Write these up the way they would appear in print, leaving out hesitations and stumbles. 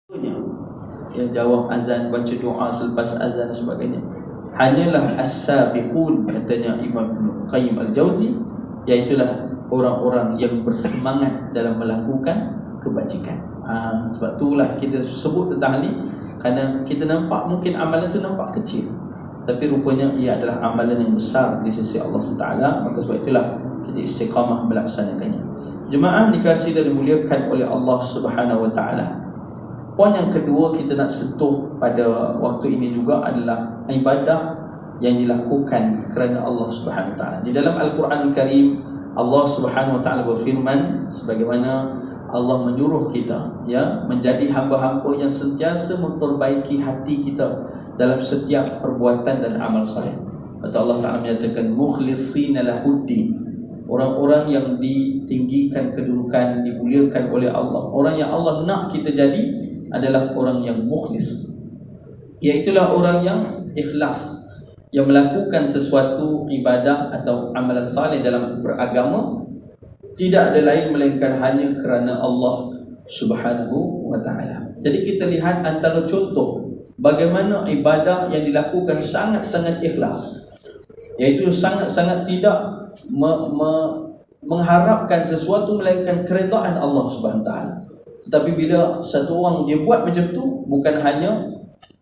yang jawab azan, baca doa selepas azan dan sebagainya, hanyalah as-sabiqun, katanya Imam Qayyim Al-Jauzi, iaitulah orang-orang yang bersemangat dalam melakukan kebajikan. Sebab itulah kita sebut tentang ni, kerana kita nampak mungkin amalan tu nampak kecil, tapi rupanya ia adalah amalan yang besar di sisi Allah SWT. Maka sebab itulah kita istiqamah melaksanakannya. Jemaah dikasihi dan dimuliakan oleh Allah Subhanahu Wa Taala. Poin yang kedua kita nak sentuh pada waktu ini juga adalah ibadah yang dilakukan kerana Allah Subhanahu Wa Taala. Di dalam Al-Quran Al-Karim, Allah Subhanahu Wa Taala berfirman sebagaimana Allah menyuruh kita menjadi hamba-hamba yang sentiasa memperbaiki hati kita dalam setiap perbuatan dan amal saleh. Kata Allah Taala menyatakan mukhlishina lahuddin, orang-orang yang ditinggikan kedudukan, dimuliakan oleh Allah. Orang yang Allah nak kita jadi adalah orang yang mukhlis, iaitulah orang yang ikhlas, yang melakukan sesuatu ibadah atau amalan saleh dalam beragama tidak ada lain melainkan hanya kerana Allah Subhanahu Wa Taala. Jadi kita lihat antara contoh bagaimana ibadah yang dilakukan sangat-sangat ikhlas, iaitu sangat-sangat tidak mengharapkan sesuatu melainkan keredaan Allah Subhanahu Wa Taala. Tetapi bila satu orang dia buat macam tu, bukan hanya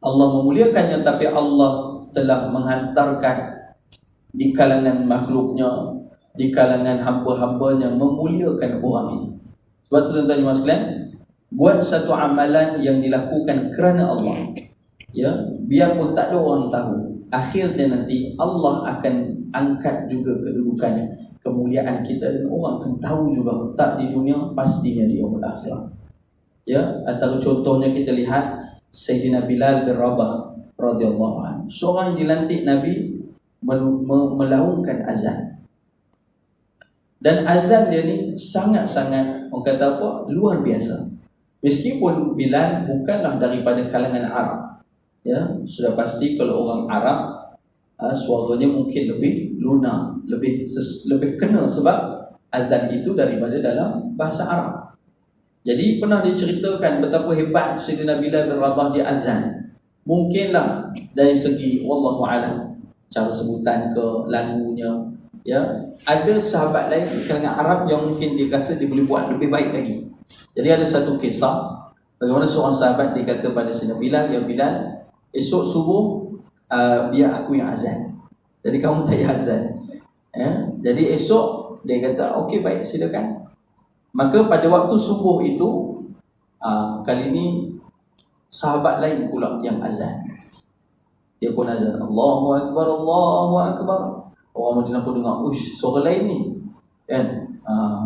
Allah memuliakannya, tapi Allah telah menghantarkan di kalangan makhluknya, di kalangan hamba-hambanya memuliakan orang ini. Sebab tu tuan-tuan dan sekalian, buat satu amalan yang dilakukan kerana Allah, biarpun tak ada orang tahu, akhirnya nanti Allah akan angkat juga kedudukan, kemuliaan kita, dan orang akan tahu juga, tak di dunia, pastinya di yaumul akhirah. Antara contohnya kita lihat Sayyidina Bilal bin Rabah radhiyallahu anhu, seorang yang dilantik Nabi melaungkan azan. Dan azan dia ni sangat-sangat, orang kata apa, luar biasa. Meskipun Bilal bukanlah daripada kalangan Arab, sudah pasti kalau orang Arab suaranya mungkin lebih lunak, lebih kena, sebab azan itu daripada dalam bahasa Arab. Jadi pernah diceritakan betapa hebat Sayyidina Bilal bin Rabah di azan. Mungkinlah dari segi wallahu a'lam, cara sebutan ke lagunya, ada sahabat lain di kalangan Arab yang mungkin dia rasa dia boleh buat lebih baik lagi. Jadi ada satu kisah bagaimana seorang sahabat dia kata pada Sayyidina Bilal, ya Bilal, esok subuh biar aku yang azan, jadi kamu tak payah azan. Jadi esok dia kata okey, baik, silakan. Maka pada waktu subuh itu, kali ini sahabat lain pula yang azan. Dia pun azan, Allahu Akbar, Allahu Akbar. Orang Madinah pun dengar, suara lain ni, kan?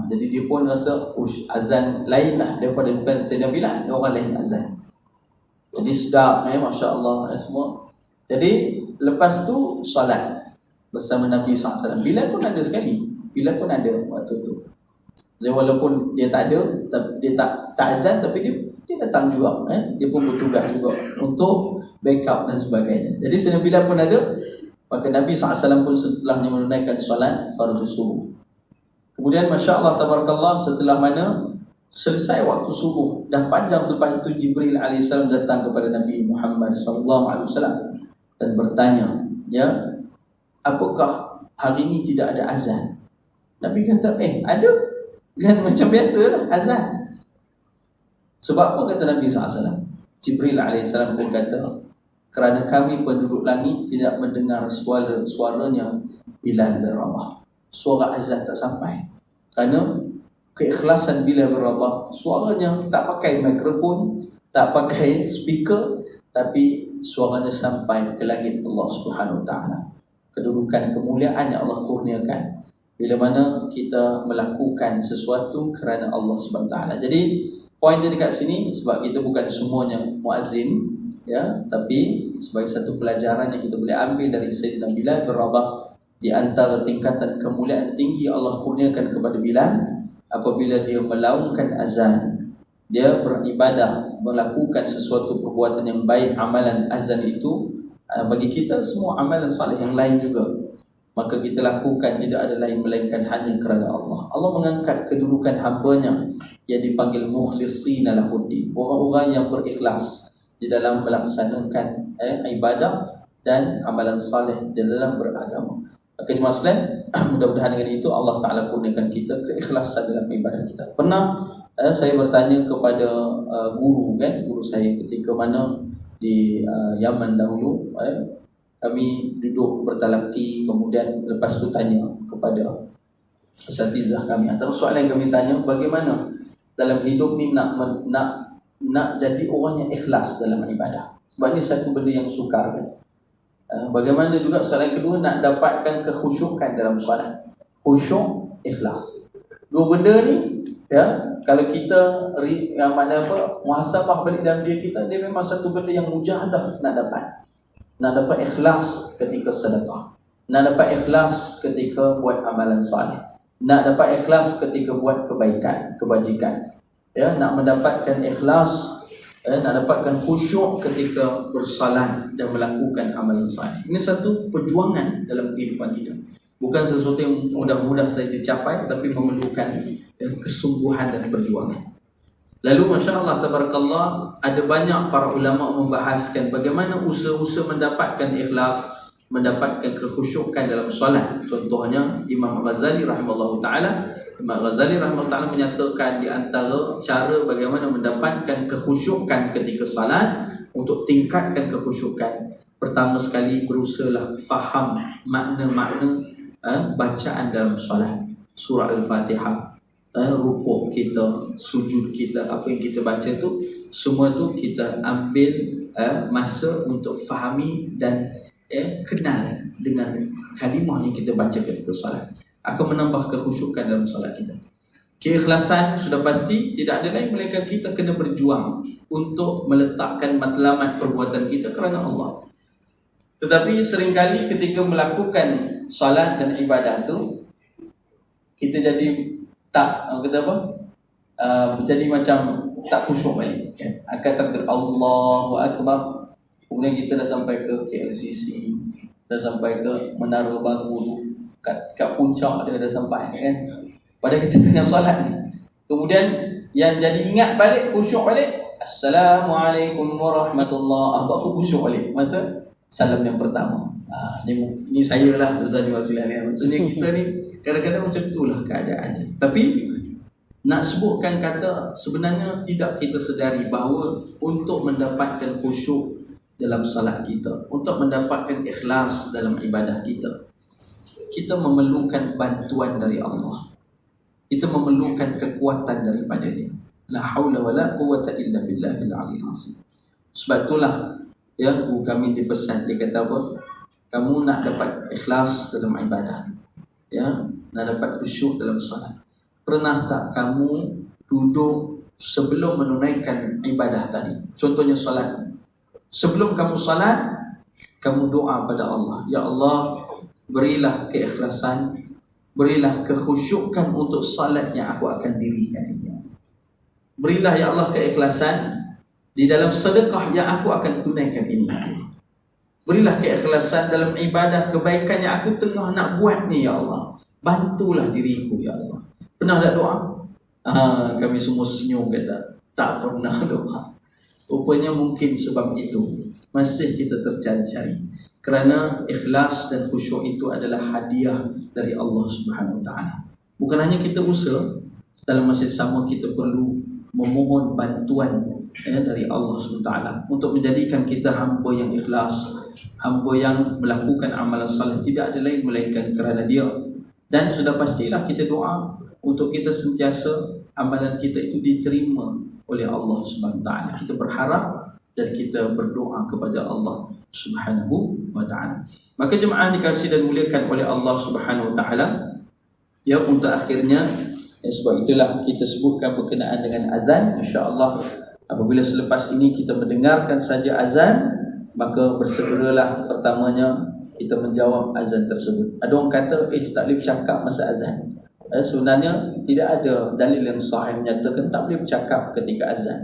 Jadi dia pun rasa, azan lain lah daripada bukan Sayyidina Bilal, orang lain azan. Jadi sedap, Masya Allah semua. Jadi lepas tu solat bersama Nabi SAW. Bilal pun ada sekali, Bilal pun ada waktu tu. Jadi walaupun dia tak ada, dia tak azan, tapi dia datang juga, dia pun bertugas juga untuk backup dan sebagainya. Jadi Sayyidina Bilal pun ada. Maka Nabi SAW pun setelahnya menunaikan solat fardu subuh. Kemudian Masya Allah tabarakallah, setelah mana selesai waktu subuh, dah panjang, selepas itu Jibril AS datang kepada Nabi Muhammad SAW dan bertanya, apakah hari ini tidak ada azan? Nabi kata, ada, kan macam biasa lah azan. Sebab apa kata Nabi SAW? Jibril AS pun kata, kerana kami penduduk langit tidak mendengar suaranya Bilal bin Rabah. Suara azan tak sampai. Kerana keikhlasan Bilal bin Rabah, suaranya tak pakai mikrofon, tak pakai speaker, tapi suaranya sampai ke langit Allah Subhanahu Wa Taala. Kedudukan, kemuliaan yang Allah kurniakan bila mana kita melakukan sesuatu kerana Allah Subhanahu Wa Taala. Jadi poin dia dekat sini, sebab kita bukan semuanya muazzin, tapi sebagai satu pelajaran yang kita boleh ambil dari Sayyidina Bilal bin Rabah, di antara tingkatan kemuliaan tinggi Allah kurniakan kepada Bilal apabila dia melaungkan azan, dia beribadah, melakukan sesuatu perbuatan yang baik, amalan azan itu bagi kita semua amalan saleh yang lain juga. maka kita lakukan tidak ada lain melainkan hanya kerana Allah. Allah mengangkat kedudukan hamba-Nya yang dipanggil mukhlishina lahuddin, orang-orang yang berikhlas di dalam melaksanakan ibadah dan amalan saleh di dalam beragama. Maka jemaah sekalian, mudah-mudahan dengan itu Allah Ta'ala kurniakan kita keikhlasan dalam ibadah kita. Pernah saya bertanya kepada guru saya ketika mana di Yaman dahulu, kami duduk bertalaki, kemudian lepas tu tanya kepada asatizah kami. Antara soalan yang kami tanya, bagaimana dalam hidup ni nak jadi orang yang ikhlas dalam ibadah. Sebab ni satu benda yang sukar kan. Bagaimana juga soalan kedua, nak dapatkan kekhusyukan dalam solat. Khusyuk, ikhlas. Dua benda ni, kalau kita muhasabah balik dalam diri kita, dia memang satu benda yang mujahadah nak dapat. Nak dapat ikhlas ketika sedekah, nak dapat ikhlas ketika buat amalan soleh, nak dapat ikhlas ketika buat kebaikan, kebajikan, nak mendapatkan ikhlas, nak dapatkan khusyuk ketika bersalat dan melakukan amalan soleh. Ini satu perjuangan dalam kehidupan kita. Bukan sesuatu yang mudah-mudah saja dicapai, tapi memerlukan kesungguhan dan perjuangan. Lalu Masya Allah, Tabarakallah, ada banyak para ulama membahaskan bagaimana usaha-usaha mendapatkan ikhlas, mendapatkan kekhusyukan dalam solat. Contohnya Imam Ghazali rahimahullah ta'ala. Imam Ghazali rahimahullah ta'ala menyatakan di antara cara bagaimana mendapatkan kekhusyukan ketika salat, untuk tingkatkan kekhusyukan, pertama sekali berusahalah faham makna-makna bacaan dalam solat. Surah Al-Fatihah, rukuk kita, sujud kita, apa yang kita baca tu, semua tu kita ambil masa untuk fahami dan kenal dengan kalimah yang kita baca ketika solat. Akan menambah kekhusyukan dalam solat kita. Keikhlasan sudah pasti tidak ada lain melainkan kita kena berjuang untuk meletakkan matlamat perbuatan kita kerana Allah. Tetapi seringkali ketika melakukan solat dan ibadah tu, kita jadi jadi macam tak khusyuk balik kan? Akan takbir Allahu Akbar, kemudian kita dah sampai ke KLCC, dah sampai ke Menara Baru, kat puncak dia dah sampai kan, padahal kita tengah solat ni. Kemudian yang jadi ingat balik, khusyuk balik, Assalamualaikum warahmatullahi wabarakatuh, khusyuk balik masa salam yang pertama. Ni saya lah tuan-tuan dan sekalian. Maksudnya kita ni kadang-kadang macam itulah keadaannya. Tapi nak sebutkan kata, sebenarnya tidak kita sedari bahawa untuk mendapatkan khusyuk dalam salat kita, untuk mendapatkan ikhlas dalam ibadah kita, kita memerlukan bantuan dari Allah. Kita memerlukan kekuatan daripada Dia. La haula wala quwwata illa billahil aliyil azim. Sebab itulah guru kami dipesan, dia kata apa? Kamu nak dapat ikhlas dalam ibadah, nak dapat khusyuk dalam solat, pernah tak kamu duduk sebelum menunaikan ibadah tadi? Contohnya solat. Sebelum kamu solat, kamu doa pada Allah, Ya Allah, berilah keikhlasan, berilah kekhusyukan untuk solat yang aku akan dirikan ini. Berilah Ya Allah keikhlasan di dalam sedekah yang aku akan tunaikan ini. Berilah keikhlasan dalam ibadah kebaikan yang aku tengah nak buat ni, Ya Allah. Bantulah diriku, Ya Allah. Pernah tak doa? Kami semua senyum kata, tak pernah doa. Rupanya mungkin sebab itu masih kita tercari-cari. Kerana ikhlas dan khusyuk itu adalah hadiah dari Allah Subhanahu Wa Taala. Bukan hanya kita usaha, dalam masa sama kita perlu memohon bantuan dari Allah SWT untuk menjadikan kita hamba yang ikhlas, hamba yang melakukan amalan salih tidak ada lain melainkan kerana Dia. Dan sudah pastilah kita doa untuk kita sentiasa amalan kita itu diterima oleh Allah SWT. Kita berharap dan kita berdoa kepada Allah Subhanahu wa taala. Maka jemaah dikasihi dan muliakan oleh Allah Subhanahu wa taala, untuk akhirnya, sebab itulah kita sebutkan berkenaan dengan azan. Insya-Allah apabila selepas ini kita mendengarkan saja azan, maka bersegeralah pertamanya kita menjawab azan tersebut. Ada orang kata tak boleh bercakap masa azan. Sebenarnya tidak ada dalil yang sahih menyatakan tak boleh bercakap ketika azan.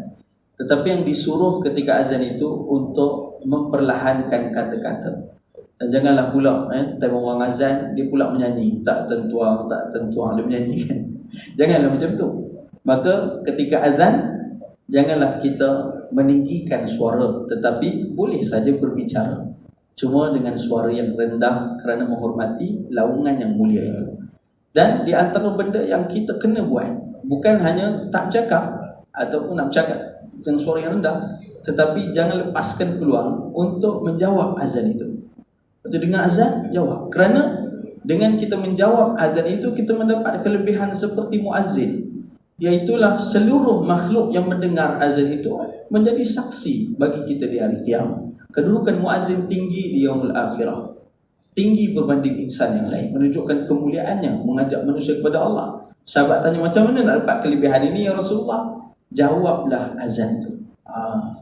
Tetapi yang disuruh ketika azan itu untuk memperlahankan kata-kata. Dan janganlah pula time orang azan dia pula menyanyi, tak tentuang dia menyanyi kan. Janganlah macam tu. Maka ketika azan janganlah kita meninggikan suara, tetapi boleh saja berbicara, cuma dengan suara yang rendah kerana menghormati laungan yang mulia itu. Dan di antara benda yang kita kena buat, bukan hanya tak bercakap ataupun nak bercakap dengan suara yang rendah, tetapi jangan lepaskan peluang untuk menjawab azan itu. Waktu dengar azan, jawab. Kerana dengan kita menjawab azan itu, kita mendapat kelebihan seperti muazzin, iaitulah seluruh makhluk yang mendengar azan itu menjadi saksi bagi kita di hari kiamat. Kedudukan muazzin tinggi di yaumul akhirah, tinggi berbanding insan yang lain, menunjukkan kemuliaannya, mengajak manusia kepada Allah. Sahabat tanya, macam mana nak dapat kelebihan ini ya Rasulullah? Jawablah azan itu.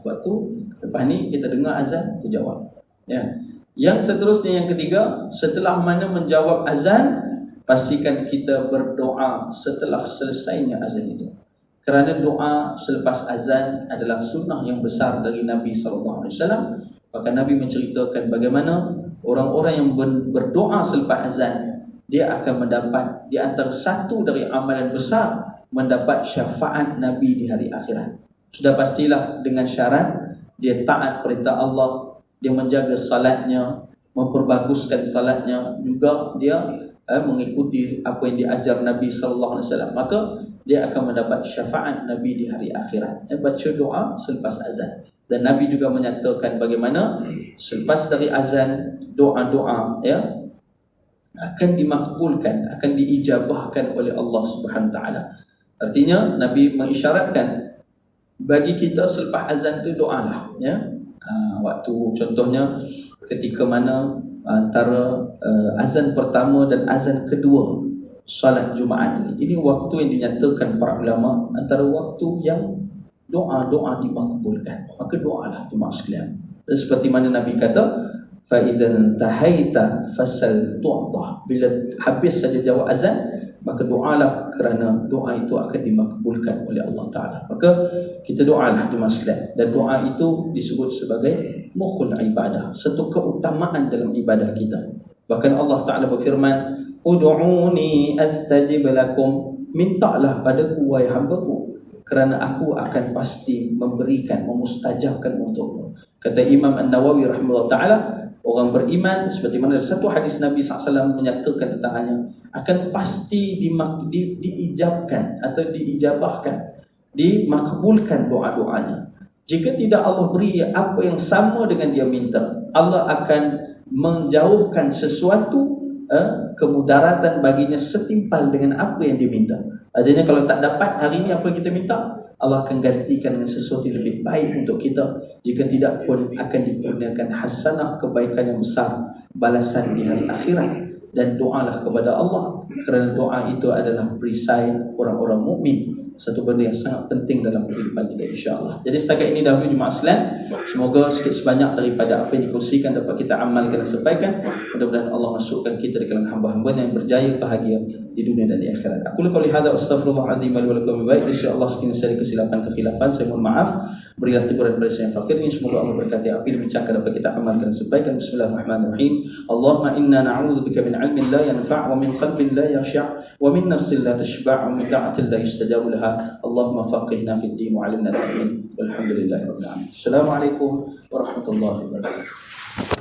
Sebab tu lepas ni kita dengar azan, kita jawab. Ya. Yang seterusnya, yang ketiga, setelah mana menjawab azan, pastikan kita berdoa setelah selesainya azan itu. Kerana doa selepas azan adalah sunnah yang besar dari Nabi SAW. Maka Nabi menceritakan bagaimana orang-orang yang berdoa selepas azan, dia akan mendapat di antara satu dari amalan besar, mendapat syafaat Nabi di hari akhirat. Sudah pastilah dengan syarat dia taat perintah Allah, dia menjaga salatnya, memperbaguskan salatnya, juga dia mengikuti apa yang diajar Nabi SAW. Maka dia akan mendapat syafaat Nabi di hari akhirat. Baca doa selepas azan. Dan Nabi juga menyatakan bagaimana selepas dari azan, doa-doa akan dimakbulkan, akan diijabahkan oleh Allah Subhanahu Wa Taala. Artinya Nabi mengisyaratkan bagi kita selepas azan itu doalah. Waktu contohnya ketika mana antara azan pertama dan azan kedua solat Jumaat ini waktu yang dinyatakan para ulama antara waktu yang doa-doa dimakbulkan. Maka doalah jemaah sekalian. Dan seperti mana Nabi kata, fa idzan tahaita fasal tu'tah. Bila habis saja jawab azan, maka doalah, kerana doa itu akan dimakbulkan oleh Allah Ta'ala. Maka kita doalah jemaah sekalian. Dan doa itu disebut sebagai mukhul ibadah, satu keutamaan dalam ibadah kita. Bahkan Allah Ta'ala berfirman, ud'uni astajib lakum, mintalah padaku wahai hamba-Ku, kerana aku akan pasti memberikan, memustajabkan untukmu. Kata Imam An-Nawawi rahimahullah ta'ala, orang beriman seperti mana satu hadis Nabi SAW menyatakan tentangnya, akan pasti diijabkan atau diijabahkan, dimakbulkan doa-doanya. Jika tidak Allah beri apa yang sama dengan dia minta, Allah akan menjauhkan sesuatu kemudaratan baginya setimpal dengan apa yang diminta. Artinya kalau tak dapat hari ini apa yang kita minta, Allah akan gantikan dengan sesuatu yang lebih baik untuk kita. Jika tidak pun akan dikurniakan hasanah, kebaikan yang besar, balasan di hari akhirat. Dan doalah kepada Allah, kerana doa itu adalah perisai orang-orang mukmin, satu benda yang sangat penting dalam kehidupan kita insya-Allah. Jadi setakat ini dahulu jemaah sekalian, semoga sedikit sebanyak daripada apa yang dikongsikan dapat kita amalkan dan sampaikan. Mudah-mudahan Allah masukkan kita di kalangan hamba-hamba yang berjaya bahagia di dunia dan di akhirat. Aku qouli hadza astaghfirullahaladzim wa lakum baik. Insyaallah sekiranya kesilapan-kekhilapan saya mohon maaf. Berilah teguran kepada saya yang fakir ini, semoga Allah berkati apa yang dibicarakan dapat kita amalkan dan sampaikan. Bismillahirrahmanirrahim. Allahumma inna na'udzubika min 'ilmin la yanfa' wa min qalbin la yakhsha' wa min nafsin la tashba' wa min da'atin la yustajabu laha. Allahumma faqihna fid din wa 'allimna ta'wil. Walhamdulillahirabbil alamin. Assalamualaikum warahmatullahi wabarakatuh.